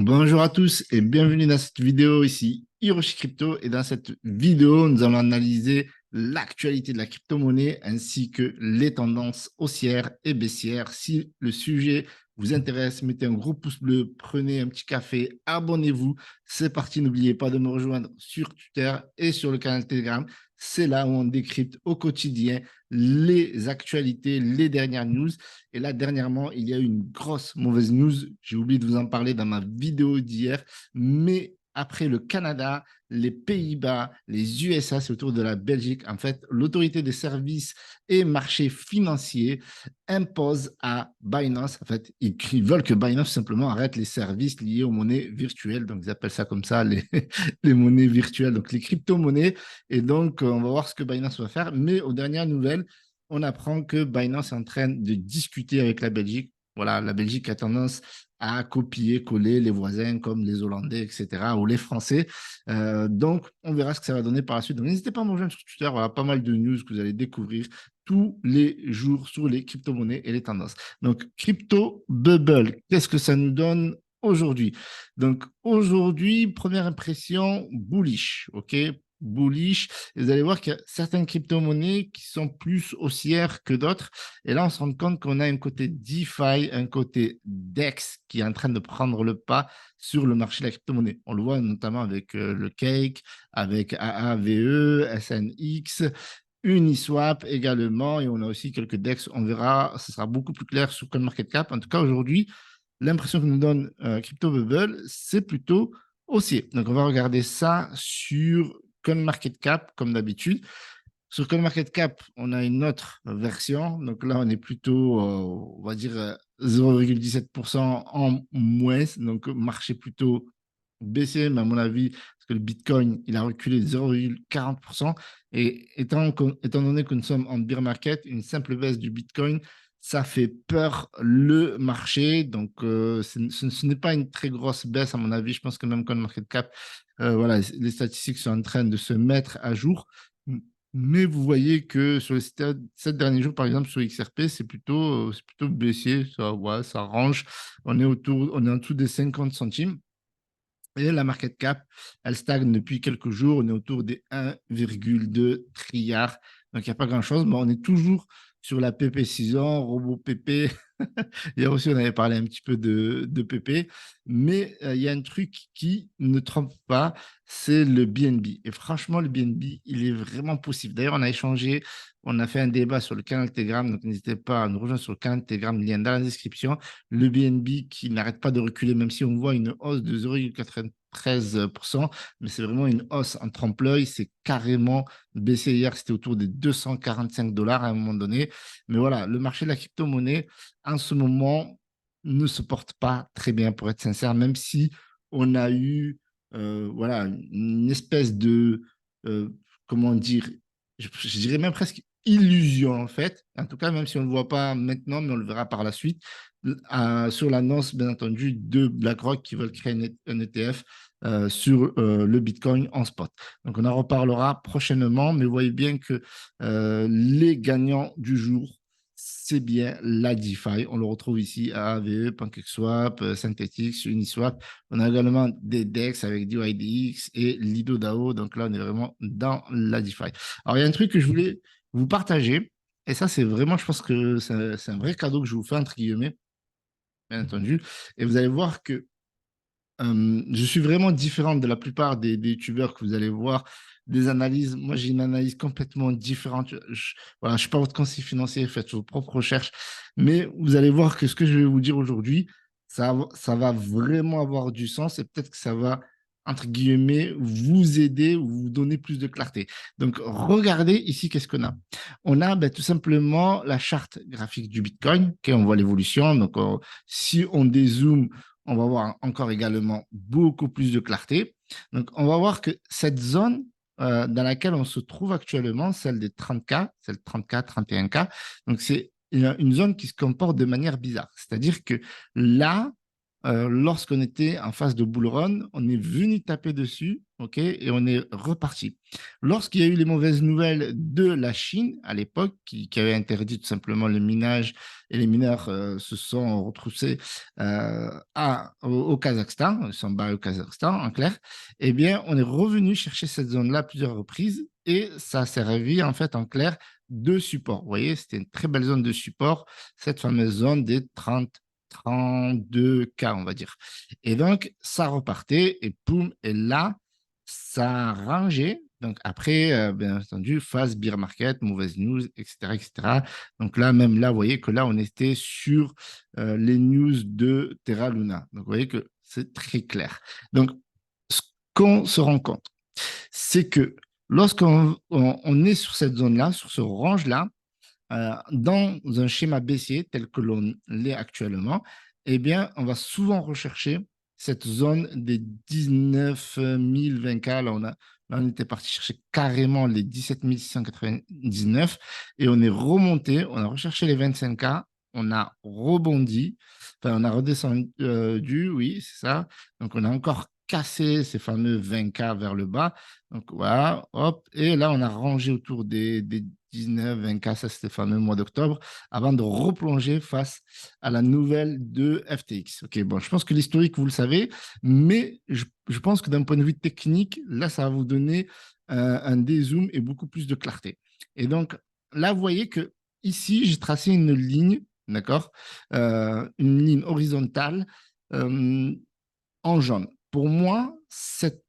Bonjour à tous et bienvenue dans cette vidéo ici, Hiroshi Crypto. Et dans cette vidéo, nous allons analyser l'actualité de la crypto-monnaie ainsi que les tendances haussières et baissières. Si le sujet vous intéresse, mettez un gros pouce bleu, prenez un petit café, abonnez-vous. C'est parti, n'oubliez pas de me rejoindre sur Twitter et sur le canal Telegram. C'est là où on décrypte au quotidien les actualités, les dernières news. Et là, dernièrement, il y a eu une grosse mauvaise news. J'ai oublié de vous en parler dans ma vidéo d'hier. Mais après le Canada, les Pays-Bas, les USA, c'est autour de la Belgique. En fait, l'autorité des services et marchés financiers impose à Binance, en fait, ils veulent que Binance simplement arrête les services liés aux monnaies virtuelles. Donc, ils appellent ça comme ça, les monnaies virtuelles, donc les crypto-monnaies. Et donc, on va voir ce que Binance va faire. Mais aux dernières nouvelles, on apprend que Binance est en train de discuter avec la Belgique. Voilà, la Belgique a tendance à copier, coller les voisins comme les Hollandais, etc., ou les Français. Donc, on verra ce que ça va donner par la suite. Donc, n'hésitez pas à me rejoindre sur Twitter. Voilà, pas mal de news que vous allez découvrir tous les jours sur les crypto-monnaies et les tendances. Donc, crypto bubble, qu'est-ce que ça nous donne aujourd'hui? Donc, aujourd'hui, première impression, bullish, OK? Bullish. Et vous allez voir qu'il y a certaines crypto-monnaies qui sont plus haussières que d'autres. Et là, on se rend compte qu'on a un côté DeFi, un côté DEX qui est en train de prendre le pas sur le marché de la crypto-monnaie. On le voit notamment avec le Cake, avec AAVE, SNX, Uniswap également. Et on a aussi quelques DEX. On verra, ce sera beaucoup plus clair sur CoinMarketCap. En tout cas, aujourd'hui, l'impression que nous donne Crypto Bubble, c'est plutôt haussier. Donc, on va regarder ça sur CoinMarketCap, comme d'habitude. Sur CoinMarketCap, on a une autre version. Donc là, on est plutôt, on va dire, 0,17% en moins. Donc, marché plutôt baissier, mais à mon avis, parce que le Bitcoin, il a reculé de 0,40%. Et étant donné que nous sommes en bear market, une simple baisse du Bitcoin, ça fait peur le marché. Donc, ce n'est pas une très grosse baisse, à mon avis. Je pense que même CoinMarketCap, voilà, les statistiques sont en train de se mettre à jour. Mais vous voyez que sur les 7 derniers jours, par exemple, sur XRP, c'est plutôt baissier. Ça, ouais, ça range. On est en dessous des 50 centimes. Et la market cap, elle stagne depuis quelques jours. On est autour des 1,2 trilliards. Donc, il n'y a pas grand-chose, mais on est toujours sur la PP 6 ans, robot PP. Hier aussi, on avait parlé un petit peu de PP. Mais il y a un truc qui ne trompe pas, c'est le BNB. Et franchement, le BNB, il est vraiment possible. D'ailleurs, on a échangé, on a fait un débat sur le canal Telegram. Donc, n'hésitez pas à nous rejoindre sur le canal Telegram, lien dans la description. Le BNB qui n'arrête pas de reculer, même si on voit une hausse de 0,93%, mais c'est vraiment une hausse en trompe-l'œil. C'est carrément baissé hier, c'était autour des 245 dollars à un moment donné. Mais voilà, le marché de la crypto-monnaie, en ce moment, ne se porte pas très bien, pour être sincère, même si on a eu voilà, une espèce de, euh, comment dire, je dirais même presque illusion, en fait. En tout cas, même si on ne le voit pas maintenant, mais on le verra par la suite, sur l'annonce, bien entendu, de BlackRock qui veulent créer un ETF sur le Bitcoin en spot. Donc, on en reparlera prochainement, mais vous voyez bien que les gagnants du jour, c'est bien la DeFi. On le retrouve ici à AVE, PancakeSwap, Synthetix, Uniswap. On a également des DEX avec DYDX et Lido DAO. Donc là, on est vraiment dans la DeFi. Alors, il y a un truc que je voulais vous partager. Et ça, c'est vraiment, je pense que c'est un vrai cadeau que je vous fais, entre guillemets, bien entendu. Et vous allez voir que je suis vraiment différente de la plupart des youtubeurs que vous allez voir, des analyses. Moi, j'ai une analyse complètement différente. Voilà, je ne suis pas votre conseiller financier, faites vos propres recherches. Mais vous allez voir que ce que je vais vous dire aujourd'hui, ça va vraiment avoir du sens et peut-être que ça va, entre guillemets, vous aider ou vous donner plus de clarté. Donc, regardez ici, qu'est-ce qu'on a? On a ben, tout simplement la charte graphique du Bitcoin. Okay, on voit l'évolution. Donc, si on dézoome, on va voir encore également beaucoup plus de clarté. Donc, on va voir que cette zone dans laquelle on se trouve actuellement, celle des 30K, celle 30K, 31K, donc c'est une zone qui se comporte de manière bizarre. C'est-à-dire que là, lorsqu'on était en phase de bull run, on est venu taper dessus, ok, et on est reparti. Lorsqu'il y a eu les mauvaises nouvelles de la Chine à l'époque, qui avait interdit tout simplement le minage, et les mineurs se sont retroussés au Kazakhstan, ils sont barrés au Kazakhstan en clair, eh bien, on est revenu chercher cette zone-là à plusieurs reprises et ça a servi en fait en clair de support. Vous voyez, c'était une très belle zone de support, cette fameuse zone des 32K, on va dire. Et donc, ça repartait et poum, et là, ça a rangé. Donc, après, bien entendu, phase bear market, mauvaise news, etc., etc. Donc là, même là, vous voyez que là, on était sur les news de Terra Luna. Donc, vous voyez que c'est très clair. Donc, ce qu'on se rend compte, c'est que lorsqu'on est sur cette zone-là, sur ce range-là, dans un schéma baissier tel que l'on l'est actuellement, eh bien, on va souvent rechercher cette zone des 19 020K. Là, on était parti chercher carrément les 17 699 et on est remonté, on a recherché les 25K, on a rebondi, enfin, on a redescendu, oui, c'est ça. Donc, on a encore cassé ces fameux 20K vers le bas. Donc, voilà, hop, et là, on a rangé autour des 19, 20K, ça c'était le fameux mois d'octobre, avant de replonger face à la nouvelle de FTX. Ok, bon, je pense que l'historique, vous le savez, mais je pense que d'un point de vue technique, là, ça va vous donner un dézoom et beaucoup plus de clarté. Et donc, là, vous voyez que ici, j'ai tracé une ligne, d'accord, une ligne horizontale euh, en jaune. Pour moi, cette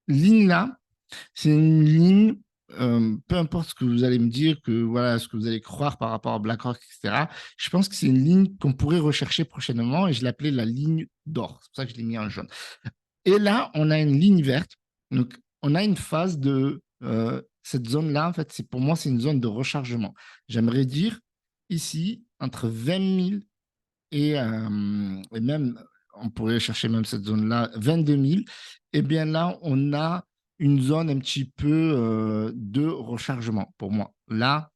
ligne-là, c'est une ligne, peu importe ce que vous allez me dire, que voilà, ce que vous allez croire par rapport à BlackRock, etc. Je pense que c'est une ligne qu'on pourrait rechercher prochainement et je l'appelais la ligne d'or. C'est pour ça que je l'ai mis en jaune. Et là, on a une ligne verte. Donc, on a une phase de cette zone-là. En fait, pour moi, c'est une zone de rechargement. J'aimerais dire ici, entre 20 000 et même, on pourrait chercher même cette zone-là, 22 000, et bien là, on a une zone un petit peu de rechargement pour moi. Là,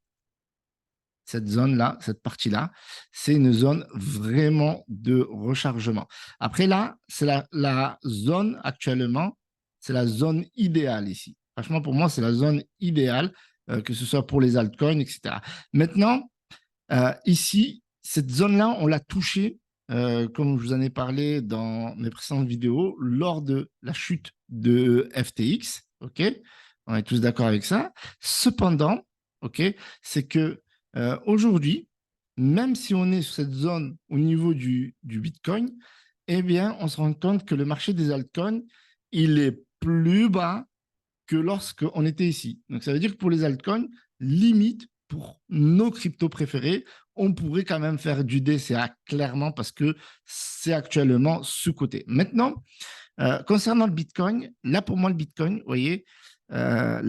cette zone-là, cette partie-là, c'est une zone vraiment de rechargement. Après là, c'est la zone actuellement, c'est la zone idéale ici. Franchement, pour moi, c'est la zone idéale, que ce soit pour les altcoins, etc. Maintenant, ici, cette zone-là, on l'a touchée, comme je vous en ai parlé dans mes précédentes vidéos, lors de la chute de FTX. OK, on est tous d'accord avec ça. Cependant, OK, c'est que aujourd'hui, même si on est sur cette zone au niveau du Bitcoin, eh bien, on se rend compte que le marché des altcoins, il est plus bas que lorsqu'on était ici. Donc, ça veut dire que pour les altcoins, limite, pour nos cryptos préférés, on pourrait quand même faire du DCA clairement parce que c'est actuellement sous-coté. Maintenant, concernant le Bitcoin, là pour moi, le Bitcoin, vous voyez, là,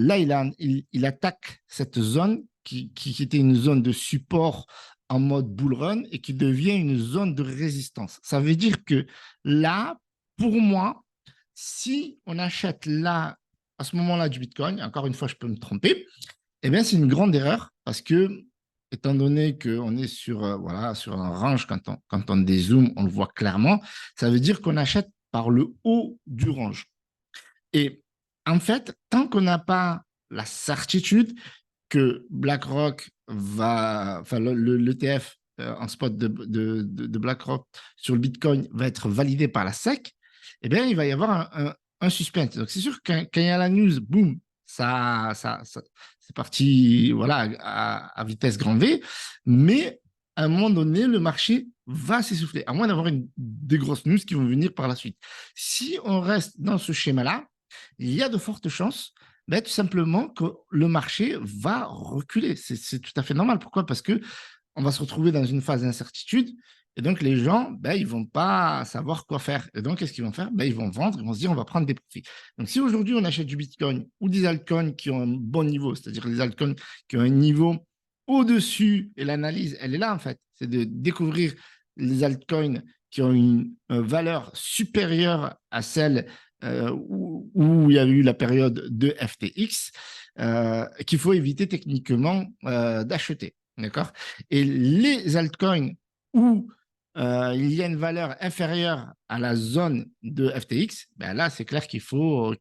il attaque cette zone qui était une zone de support en mode bull run et qui devient une zone de résistance. Ça veut dire que là, pour moi, si on achète là, à ce moment-là du Bitcoin, encore une fois, je peux me tromper, eh bien, c'est une grande erreur parce que, étant donné qu'on est sur, voilà, sur un range, quand on dézoome, on le voit clairement, ça veut dire qu'on achète par le haut du range. Et en fait, tant qu'on n'a pas la certitude que BlackRock va, enfin, l'ETF en spot de BlackRock sur le Bitcoin va être validé par la SEC, eh bien, il va y avoir un suspense. Donc, c'est sûr que quand il y a la news, boum, c'est parti voilà, à vitesse grand V, mais à un moment donné, le marché va s'essouffler, à moins d'avoir des grosses news qui vont venir par la suite. Si on reste dans ce schéma-là, il y a de fortes chances tout simplement que le marché va reculer. C'est tout à fait normal. Pourquoi? Parce que on va se retrouver dans une phase d'incertitude et donc les gens, ils vont pas savoir quoi faire. Et donc, qu'est-ce qu'ils vont faire? Ils vont vendre, ils vont se dire, on va prendre des profits. Donc, si aujourd'hui on achète du Bitcoin ou des altcoins qui ont un bon niveau, c'est-à-dire des altcoins qui ont un niveau au-dessus, et l'analyse, elle est là en fait, c'est de découvrir les altcoins qui ont une valeur supérieure à celle où il y a eu la période de FTX, qu'il faut éviter techniquement d'acheter. D'accord? Et les altcoins où il y a une valeur inférieure à la zone de FTX, ben là, c'est clair qu'il faut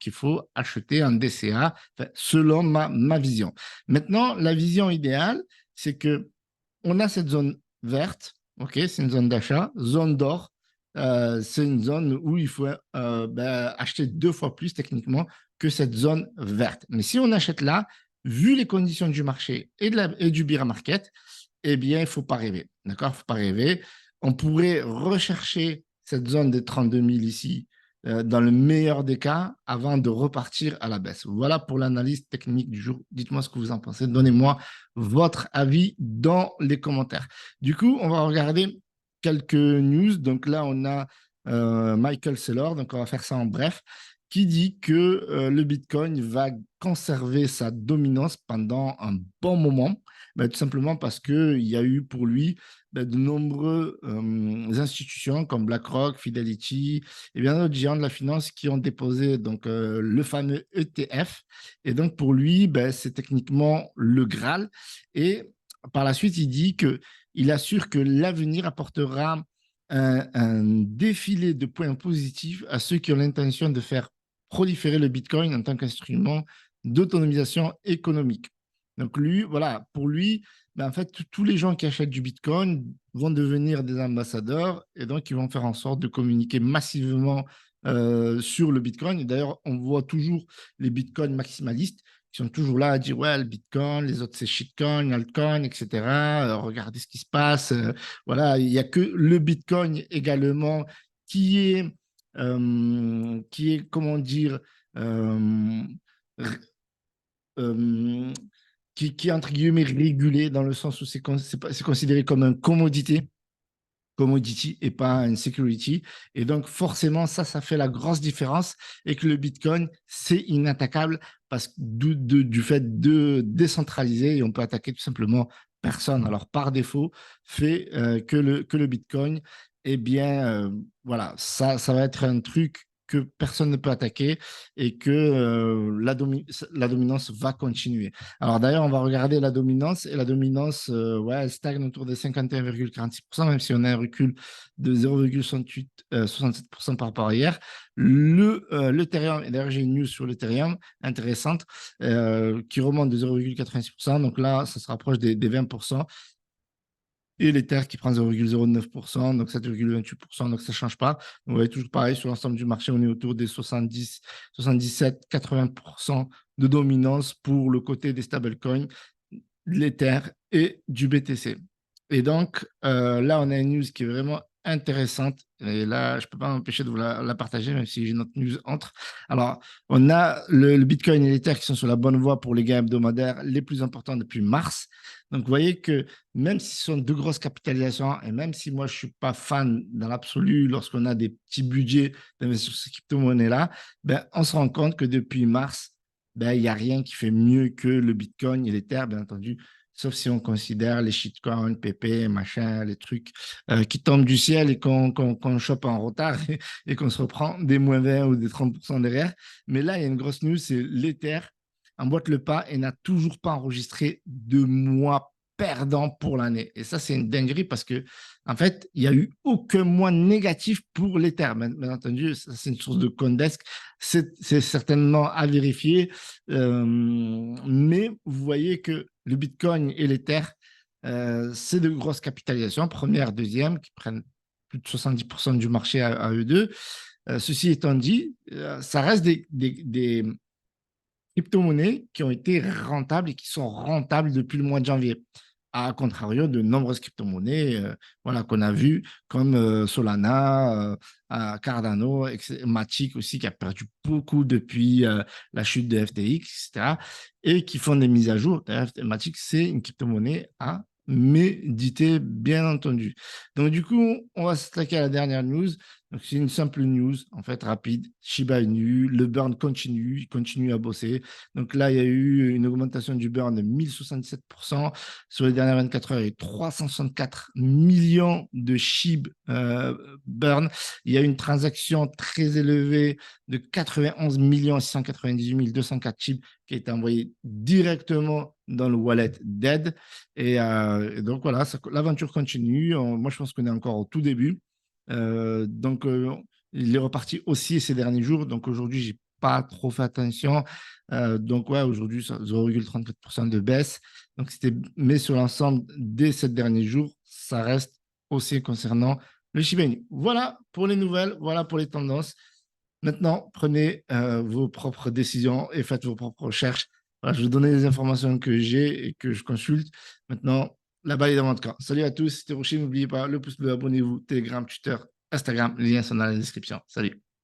acheter un DCA, enfin, selon ma vision. Maintenant, la vision idéale, c'est que on a cette zone verte, ok, c'est une zone d'achat, zone d'or, c'est une zone où il faut acheter 2 fois plus techniquement que cette zone verte. Mais si on achète là, vu les conditions du marché et du bear market, eh bien, il ne faut pas rêver. D'accord? Il ne faut pas rêver. On pourrait rechercher cette zone des 32 000 ici, dans le meilleur des cas, avant de repartir à la baisse. Voilà pour l'analyse technique du jour. Dites-moi ce que vous en pensez. Donnez-moi votre avis dans les commentaires. Du coup, on va regarder quelques news. Donc là, on a Michael Saylor, donc on va faire ça en bref, qui dit que le Bitcoin va conserver sa dominance pendant un bon moment. Ben, tout simplement parce qu'il y a eu pour lui de nombreuses institutions comme BlackRock, Fidelity et bien d'autres géants de la finance qui ont déposé donc, le fameux ETF. Et donc pour lui, ben, c'est techniquement le Graal. Et par la suite, il dit qu'il assure que l'avenir apportera un défilé de points positifs à ceux qui ont l'intention de faire proliférer le Bitcoin en tant qu'instrument d'autonomisation économique. Donc lui, voilà, pour lui, ben en fait, tous les gens qui achètent du Bitcoin vont devenir des ambassadeurs et donc ils vont faire en sorte de communiquer massivement sur le Bitcoin. Et d'ailleurs, on voit toujours les Bitcoins maximalistes qui sont toujours là à dire ouais, le Bitcoin, les autres c'est shitcoin, altcoin, etc. Regardez ce qui se passe. Voilà, il n'y a que le Bitcoin également qui est comment dire, euh, euh, qui est entre guillemets régulé dans le sens où c'est considéré comme un commodity et pas une security. Et donc, forcément, ça fait la grosse différence et que le Bitcoin, c'est inattaquable parce que du fait de décentraliser et on peut attaquer tout simplement personne. Alors, par défaut, fait que le Bitcoin, eh bien, voilà, ça va être un truc que personne ne peut attaquer et que la dominance va continuer. Alors d'ailleurs, on va regarder la dominance et la dominance, ouais, elle stagne autour de 51,46%, même si on a un recul de 0,67% par rapport à hier. L'Ethereum, et d'ailleurs j'ai une news sur l'Ethereum intéressante qui remonte de 0,86%, donc là ça se rapproche des 20%. Et l'Ether qui prend 0,09%, donc 7,28%, donc ça ne change pas. Donc, vous voyez, toujours pareil, sur l'ensemble du marché, on est autour des 70, 77, 80% de dominance pour le côté des stablecoins, de l'Ether et du BTC. Et donc, là, on a une news qui est vraiment intéressante. Et là, je ne peux pas m'empêcher de vous la partager, même si j'ai une autre news entre. Alors, on a le Bitcoin et l'Ether qui sont sur la bonne voie pour les gains hebdomadaires les plus importants depuis mars. Donc, vous voyez que même si ce sont deux grosses capitalisations, et même si moi, je ne suis pas fan dans l'absolu lorsqu'on a des petits budgets d'investissement sur ces crypto-monnaies-là, ben, on se rend compte que depuis mars, ben, il n'y a rien qui fait mieux que le Bitcoin et l'Ether, bien entendu, sauf si on considère les shitcoins, PP, machin, les trucs qui tombent du ciel et qu'on chope en retard et qu'on se reprend des moins 20 ou des 30% derrière. Mais là, il y a une grosse news, c'est l'Ether emboîte le pas et n'a toujours pas enregistré de mois perdant pour l'année. Et ça, c'est une dinguerie parce que, en fait, il n'y a eu aucun mois négatif pour l'Ether. Bien entendu, c'est une source de Coindesk. C'est certainement à vérifier. Mais vous voyez que le Bitcoin et l'Ether, c'est de grosses capitalisations, première, deuxième, qui prennent plus de 70% du marché à eux deux. Ceci étant dit, ça reste des crypto-monnaies qui ont été rentables et qui sont rentables depuis le mois de janvier. À contrario de nombreuses crypto-monnaies voilà, qu'on a vues, comme Solana, Cardano, Matic aussi, qui a perdu beaucoup depuis la chute de FTX, etc., et qui font des mises à jour. Matic, c'est une crypto-monnaie à méditer, bien entendu. Donc, du coup, on va s'attaquer à la dernière news. Donc, c'est une simple news, en fait, rapide. Shiba Inu, le burn continue, il continue à bosser. Donc là, il y a eu une augmentation du burn de 1077%. Sur les dernières 24 heures, il y a eu 364 millions de SHIB burn. Il y a eu une transaction très élevée de 91 698 204 SHIB qui a été envoyée directement dans le wallet d'Ed. Et donc voilà, l'aventure continue. Moi, je pense qu'on est encore au tout début. Donc, il est reparti aussi ces derniers jours. Donc, aujourd'hui, j'ai pas trop fait attention. Donc, ouais, aujourd'hui, 0,34% de baisse. Donc, mais sur l'ensemble des 7 derniers jours, ça reste aussi concernant le Shiba Inu. Voilà pour les nouvelles, voilà pour les tendances. Maintenant, prenez vos propres décisions et faites vos propres recherches. Voilà, je vous donne les informations que j'ai et que je consulte. Maintenant, la balle est dans votre camp. Salut à tous, c'était Rocher. N'oubliez pas le pouce bleu, abonnez-vous, Telegram, Twitter, Instagram. Les liens sont dans la description. Salut.